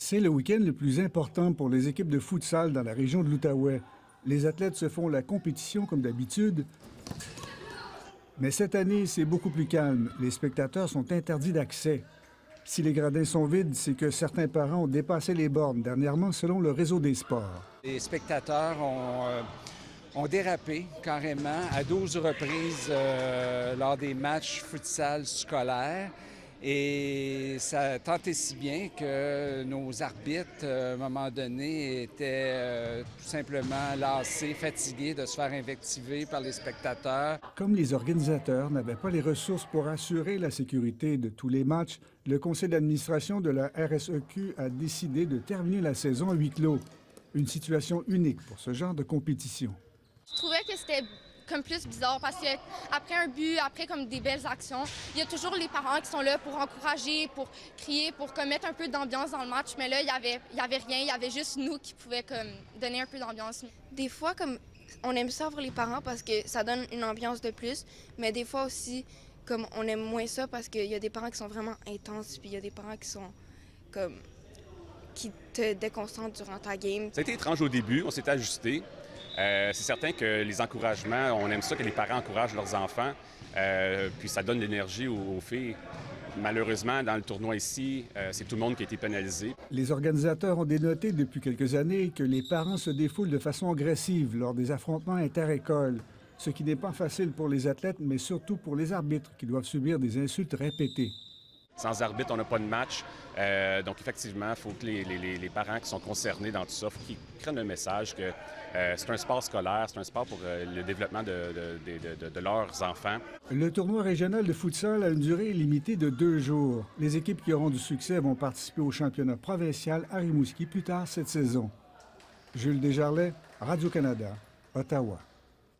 C'est le week-end le plus important pour les équipes de futsal dans la région de l'Outaouais. Les athlètes se font la compétition comme d'habitude. Mais cette année, c'est beaucoup plus calme. Les spectateurs sont interdits d'accès. Si les gradins sont vides, c'est que certains parents ont dépassé les bornes dernièrement selon le réseau des sports. Les spectateurs ont dérapé carrément à 12 reprises lors des matchs futsal scolaires. Et ça a tenté si bien que nos arbitres, à un moment donné, étaient tout simplement lassés, fatigués de se faire invectiver par les spectateurs. Comme les organisateurs n'avaient pas les ressources pour assurer la sécurité de tous les matchs, le conseil d'administration de la RSEQ a décidé de terminer la saison à huis clos. Une situation unique pour ce genre de compétition. Je trouvais que c'était comme plus bizarre parce qu'après un but, après comme des belles actions, il y a toujours les parents qui sont là pour encourager, pour crier, pour comme, mettre un peu d'ambiance dans le match. Mais là, il y avait rien, il y avait juste nous qui pouvions comme, donner un peu d'ambiance. Des fois, comme on aime ça voir les parents parce que ça donne une ambiance de plus, mais des fois aussi, comme on aime moins ça parce qu'il y a des parents qui sont vraiment intenses, puis il y a des parents qui sont comme qui te déconcentrent durant ta game. Ça a été étrange au début, on s'est ajusté. C'est certain que les encouragements, on aime ça que les parents encouragent leurs enfants, puis ça donne de l'énergie aux filles. Malheureusement, dans le tournoi ici, c'est tout le monde qui a été pénalisé. Les organisateurs ont dénoté depuis quelques années que les parents se défoulent de façon agressive lors des affrontements inter-écoles, ce qui n'est pas facile pour les athlètes, mais surtout pour les arbitres qui doivent subir des insultes répétées. Sans arbitre, on n'a pas de match. Donc, effectivement, il faut que les parents qui sont concernés dans tout ça, il faut qu'ils prennent le message que c'est un sport scolaire, c'est un sport pour le développement de leurs enfants. Le tournoi régional de futsal a une durée limitée de 2 jours. Les équipes qui auront du succès vont participer au championnat provincial à Rimouski plus tard cette saison. Jules Desjarlais, Radio-Canada, Ottawa.